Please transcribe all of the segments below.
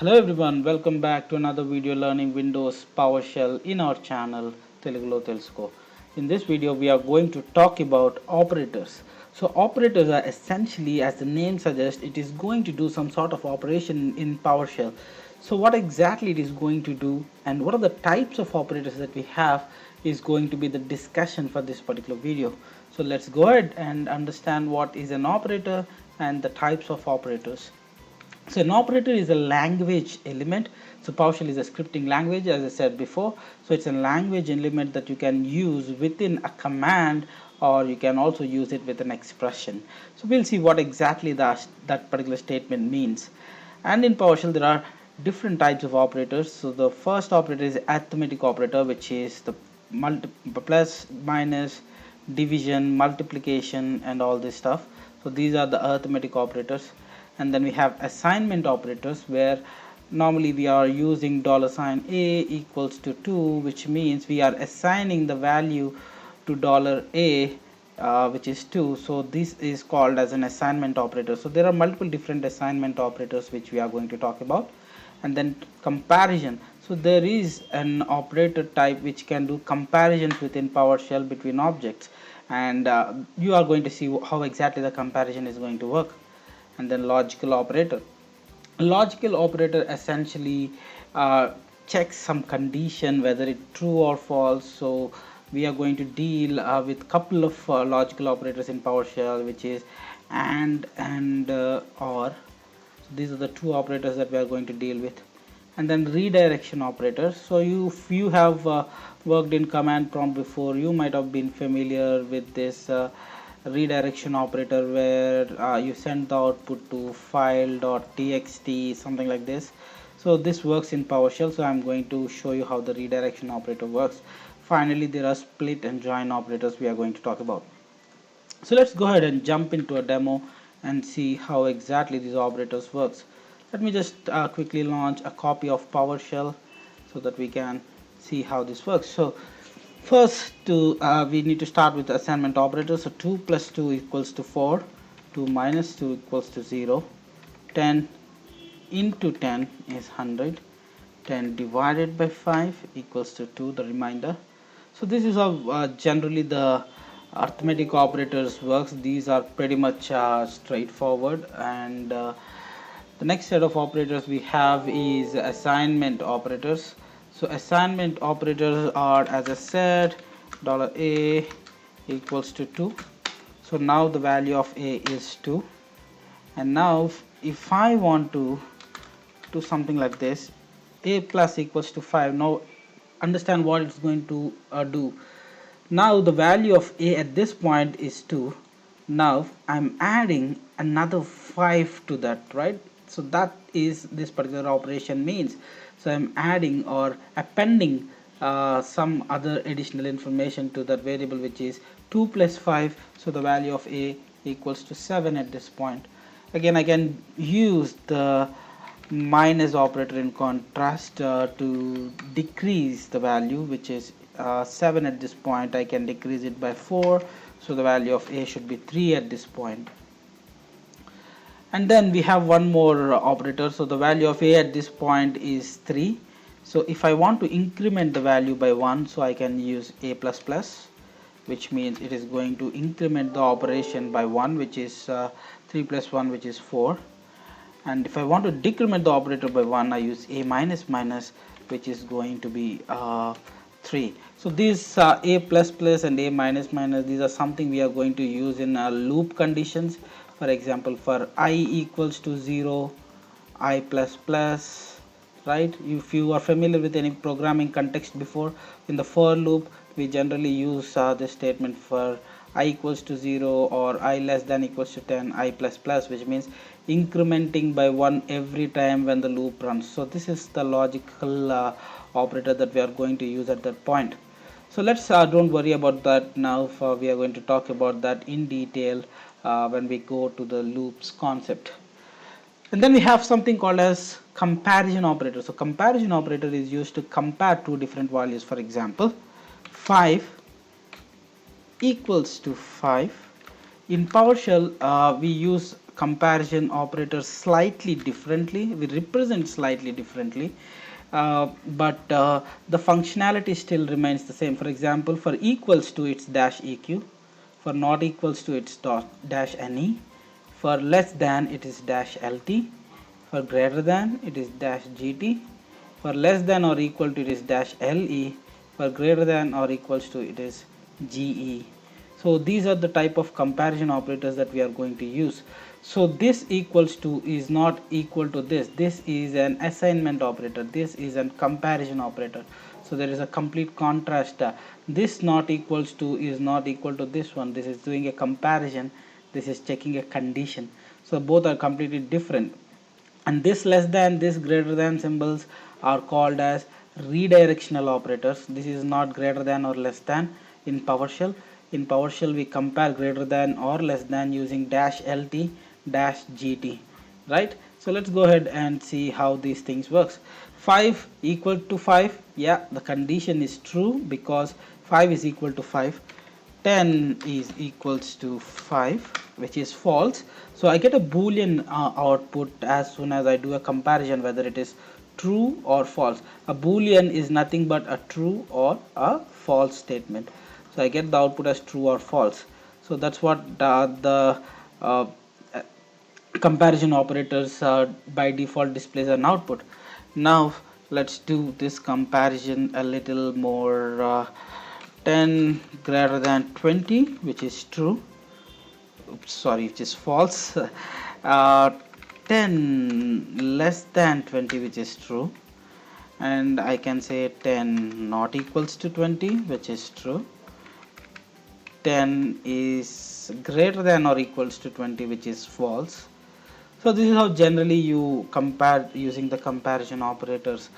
Hello everyone, welcome back to another video learning Windows PowerShell in our channel Telugulo Telusko. In this video we are going to talk about operators. So operators are essentially, as the name suggests, it is going to do some sort of operation in PowerShell. So what exactly it is going to do and what are the types of operators that we have is going to be the discussion for this particular video. So let's go ahead and understand what is an operator and the types of operators. So an operator is a language element. So PowerShell is a scripting language, as I said before. So it's a language element that you can use within a command, or you can also use it with an expression. So we'll see what exactly that particular statement means. And in PowerShell there are different types of operators. So the first operator is arithmetic operator, which is the plus, minus, division, multiplication and all this stuff. So these are the arithmetic operators. And then we have assignment operators, where normally we are using $a equals to 2, which means we are assigning the value to $a, which is 2. So this is called as an assignment operator. So there are multiple different assignment operators which we are going to talk about. And then comparison. So there is an operator type which can do comparisons within PowerShell between objects, and you are going to see how exactly the comparison is going to work. And then logical operator. Logical operator essentially checks some condition, whether it's true or false. So we are going to deal with couple of logical operators in PowerShell, which is and or. So these are the two operators that we are going to deal with. And then redirection operators. So if you have worked in command prompt before, you might have been familiar with this redirection operator, where you send the output to file.txt, something like this. So this works in PowerShell. So I'm going to show you how the redirection operator works. Finally, there are split and join operators we are going to talk about. So let's go ahead and jump into a demo and see how exactly these operators works. Let me just quickly launch a copy of PowerShell so that we can see how this works. So first, we need to start with the assignment operator. So 2 plus 2 equals to 4, 2 minus 2 equals to 0, 10 into 10 is 100, 10 divided by 5 equals to 2, the remainder. So this is how generally the arithmetic operators works. These are pretty much straightforward. And the next set of operators we have is assignment operators. So assignment operators are, as I said, $a equals to 2. So now the value of a is 2. And now if I want to do something like this, a plus equals to 5. Now understand what it's going to do. Now the value of a at this point is 2. Now I'm adding another 5 to that, right? So that is this particular operation means. So I'm adding or appending some other additional information to that variable, which is 2 plus 5. So the value of a equals to 7 at this point. Again, I can use the minus operator in contrast to decrease the value, which is 7 at this point. I can decrease it by 4. So the value of a should be 3 at this point. And then we have one more operator. So the value of a at this point is 3. So if I want to increment the value by 1, so I can use a plus plus, which means it is going to increment the operation by 1, which is 3 plus 1, which is 4. And if I want to decrement the operator by 1, I use a minus minus, which is going to be 3. So these a plus plus and a minus minus, these are something we are going to use in loop conditions. For example, for I equals to 0, I plus plus, right? If you are familiar with any programming context before, in the for loop, we generally use this statement for I equals to 0 or I less than equals to 10, I plus plus, which means incrementing by 1 every time when the loop runs. So this is the logical operator that we are going to use at that point. So let's don't worry about that now. We are going to talk about that in detail when we go to the loops concept. And then we have something called as comparison operator. So comparison operator is used to compare two different values. For example, 5 equals to 5. In PowerShell we use comparison operators slightly differently. We represent slightly differently, but the functionality still remains the same. For example, for equals to, it's dash eq. For not equals to, it's dash ne. For less than, it is dash lt. For greater than, it is dash gt. For less than or equal to, it is dash le. For greater than or equals to, it is ge. So these are the type of comparison operators that we are going to use. So this equals to is not equal to this. This is an assignment operator. This is a comparison operator. So there is a complete contrast. This not equals to is not equal to this one. This is doing a comparison. This is checking a condition. So both are completely different. And this less than, this greater than symbols are called as redirectional operators. This is not greater than or less than in PowerShell. In PowerShell, we compare greater than or less than using dash lt dash gt, right? So let's go ahead and see how these things works. 5 equal to 5, yeah, the condition is true because 5 is equal to 5. 10 is equals to 5, which is false. So I get a boolean output as soon as I do a comparison whether it is true or false. A boolean is nothing but a true or a false statement. So I get the output as true or false. So that's what the comparison operators by default displays an output. Now let's do this comparison a little more. 10 greater than 20, which is true. Oops, sorry, which is false. 10 less than 20, which is true. And I can say 10 not equals to 20, which is true. 10 is greater than or equals to 20, which is false. So this is how generally you compare using the comparison operators.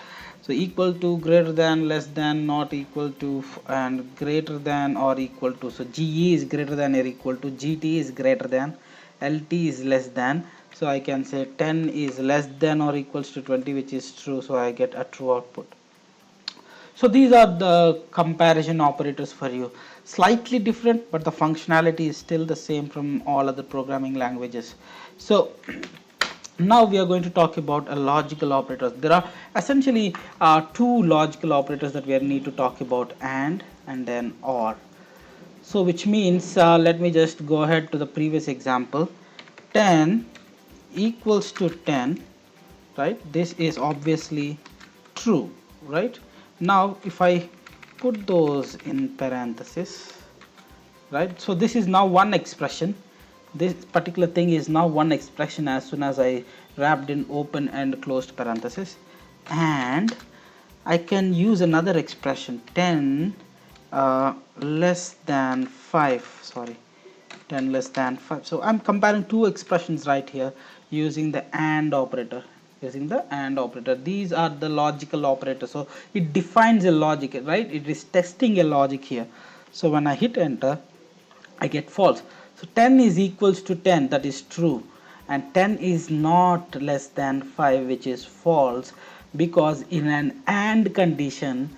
So equal to, greater than, less than, not equal to, and greater than or equal to. So GE is greater than or equal to, GT is greater than, LT is less than. So I can say 10 is less than or equals to 20, which is true. So I get a true output. So these are the comparison operators for you. Slightly different, but the functionality is still the same from all other programming languages. So now we are going to talk about a logical operators. There are essentially two logical operators that we need to talk about, and then or. So which means let me just go ahead to the previous example. 10 equals to 10, right? This is obviously true, right? Now if I put those in parenthesis, right? So this is now one expression. This particular thing is now one expression as soon as I wrapped in open and closed parenthesis, and I can use another expression, 10 less than 5, sorry, 10 less than 5. So I'm comparing two expressions right here using the AND operator. These are the logical operators. So it defines a logic, right? It is testing a logic here. So when I hit enter, I get false. So 10 is equals to 10, that is true, and 10 is not less than 5, which is false, because in an AND condition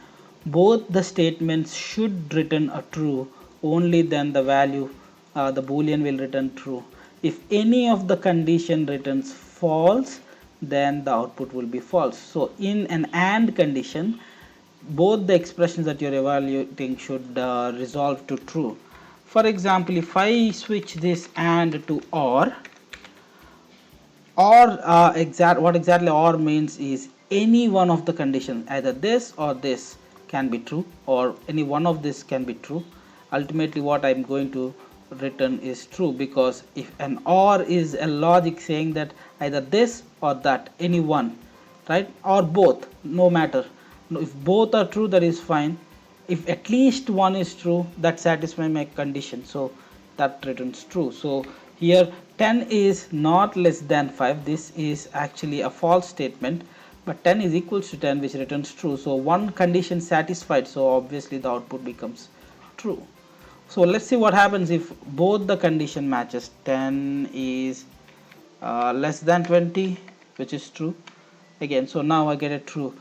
both the statements should return a true. Only then the value, the boolean will return true. If any of the condition returns false, then the output will be false. So in an AND condition, both the expressions that you're evaluating should resolve to true. For example, if I switch this AND to OR, what exactly OR means is any one of the conditions, either this or this can be true, or any one of this can be true. Ultimately what I'm going to return is true, because if an OR is a logic saying that either this or that, any one, right, or both, no matter. If both are true, that is fine. If at least one is true, that satisfies my condition, so that returns true. So here 10 is not less than 5. This is actually a false statement, but 10 is equals to 10, which returns true. So one condition satisfied, so obviously the output becomes true. So let's see what happens if both the condition matches. 10 is less than 20, which is true again. So now I get a true.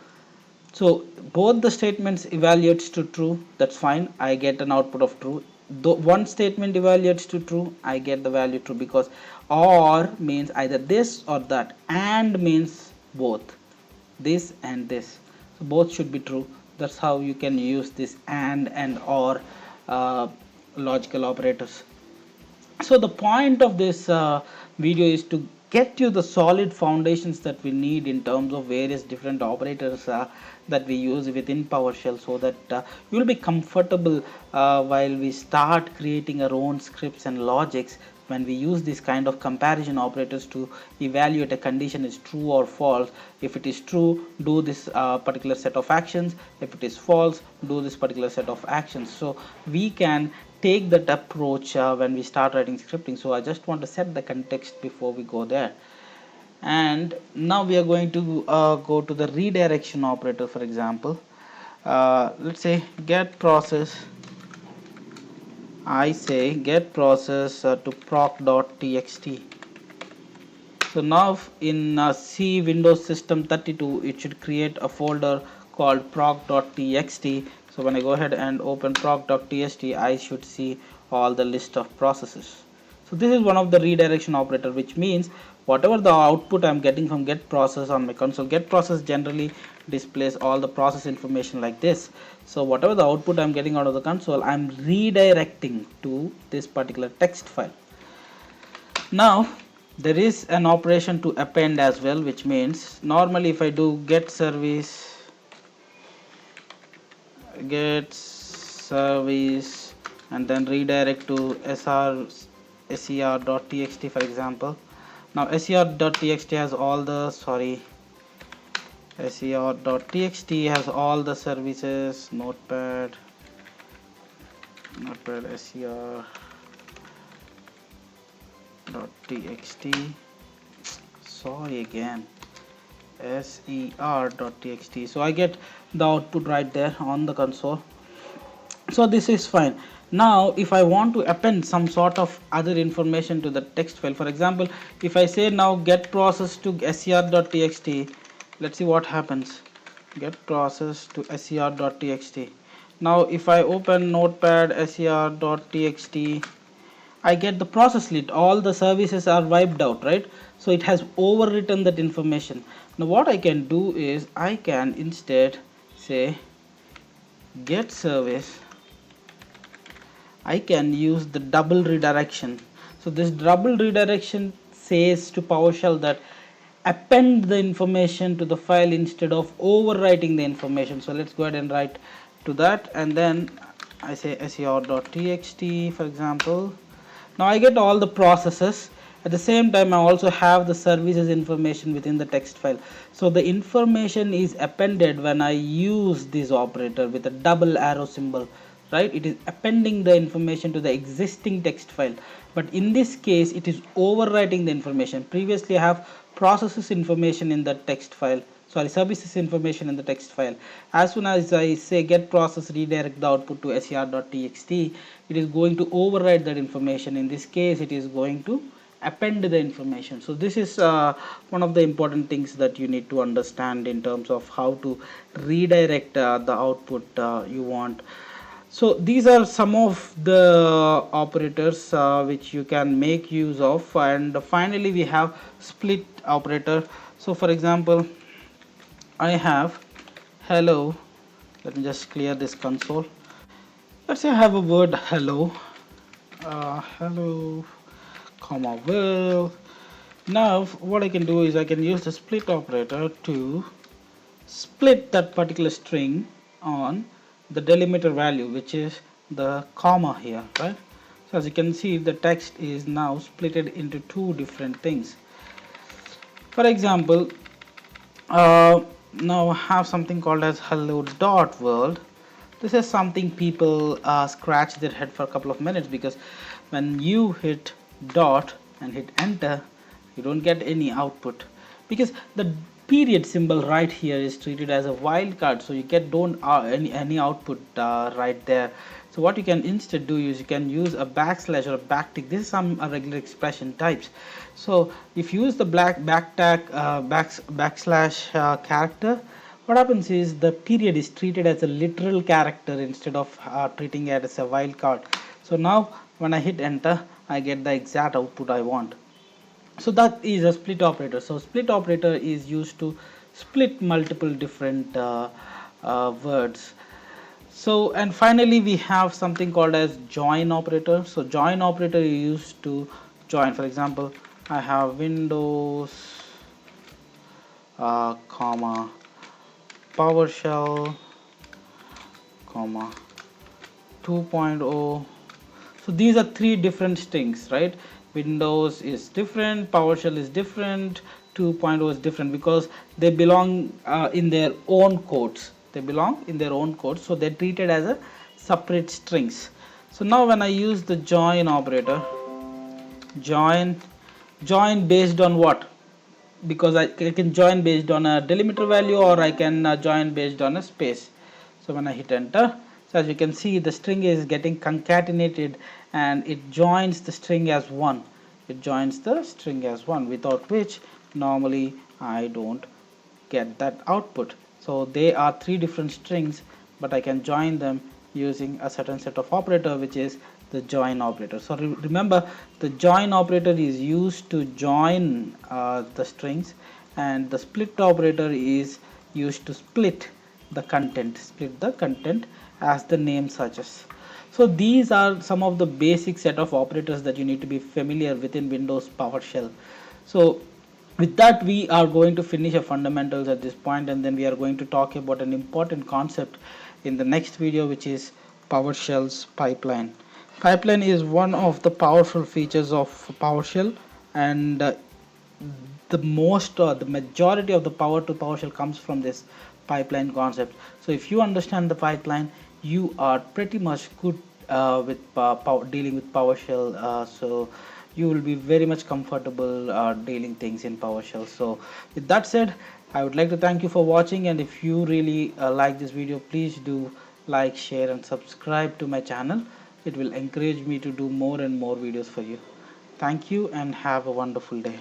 So both the statements evaluates to true, that's fine, I get an output of true. one statement evaluates to true, I get the value true, because or means either this or that, and means both this and this, so both should be true. That's how you can use this and or logical operators. So the point of this video is to get you the solid foundations that we need in terms of various different operators that we use within PowerShell, so that you will be comfortable while we start creating our own scripts and logics. When we use this kind of comparison operators to evaluate a condition is true or false, if it is true, do this particular set of actions, if it is false, do this particular set of actions. So we can take that approach when we start writing scripting. So I just want to set the context before we go there. And now we are going to go to the redirection operator. For example, let's say get process, I say get process to proc.txt. So now in C Windows System 32 it should create a folder called proc.txt. So when I go ahead and open proc.txt, I should see all the list of processes. So this is one of the redirection operator, which means whatever the output I'm getting from get process on my console, get process generally displays all the process information like this. So whatever the output I'm getting out of the console, I'm redirecting to this particular text file. Now there is an operation to append as well, which means normally if I do get service and then redirect to ser.txt, for example. Now ser.txt has all the ser.txt has all the services, notepad ser.txt, sorry again, ser.txt. so I get the output right there on the console. So this is fine. Now if I want to append some sort of other information to the text file, for example, if I say now get process to ser.txt, let's see what happens. Get process to ser.txt. Now if I open notepad ser.txt, I get the process list, all the services are wiped out, right? So it has overwritten that information. Now what I can do is I can instead say get service, I can use the double redirection. So this double redirection says to PowerShell that append the information to the file instead of overwriting the information. So let's go ahead and write to that, and then I say ser.txt, for example. Now I get all the processes. At the same time I also have the services information within the text file. So the information is appended when I use this operator with a double arrow symbol, right? It is appending the information to the existing text file, but in this case it is overwriting the information. Previously I have processes information in the text file, services information in the text file. As soon as I say get process redirect the output to ser.txt, it is going to overwrite that information. In this case it is going to append the information. So this is one of the important things that you need to understand in terms of how to redirect the output you want. So these are some of the operators which you can make use of. And finally we have split operator. So for example, I have hello, let me just clear this console. Let's say I have a word hello, hello comma well. Now what I can do is I can use the split operator to split that particular string on the delimiter value, which is the comma here, right? So as you can see, the text is now splitted into two different things. For example, now I have something called as hello dot world. This is something people scratch their head for a couple of minutes, because when you hit dot and hit enter, you don't get any output, because the period symbol right here is treated as a wildcard, so you get any output right there. So what you can instead do is you can use a backslash or a backtick. This is some regular expression types. So if you use the backslash character, what happens is the period is treated as a literal character instead of treating it as a wildcard. So now when I hit enter, I get the exact output I want. So that is a split operator. So split operator is used to split multiple different words. So, and finally we have something called as join operator. So join operator is used to join. For example, I have Windows comma PowerShell comma 2.0. So these are three different strings, right? Windows is different, PowerShell is different, 2.0 is different because they belong in their own codes. They belong in their own codes, so they're treated as a separate strings. So now when I use the join operator, join based on what? Because I can join based on a delimiter value, or I can join based on a space. So when I hit enter, so as you can see, the string is getting concatenated and it joins the string as one. It joins the string as one, without which normally I don't get that output. So they are three different strings, but I can join them using a certain set of operator, which is the join operator. So remember, the join operator is used to join the strings, and the split operator is used to split the content as the name suggests. So these are some of the basic set of operators that you need to be familiar with in Windows PowerShell. So with that, we are going to finish our fundamentals at this point, and then we are going to talk about an important concept in the next video, which is PowerShell's pipeline. Pipeline is one of the powerful features of PowerShell, and the majority of the power to PowerShell comes from this pipeline concept. So if you understand the pipeline, you are pretty much good with dealing with PowerShell. So you will be very much comfortable dealing things in PowerShell. So with that said, I would like to thank you for watching, and if you really like this video, please do like, share and subscribe to my channel. It will encourage me to do more and more videos for you. Thank you and have a wonderful day.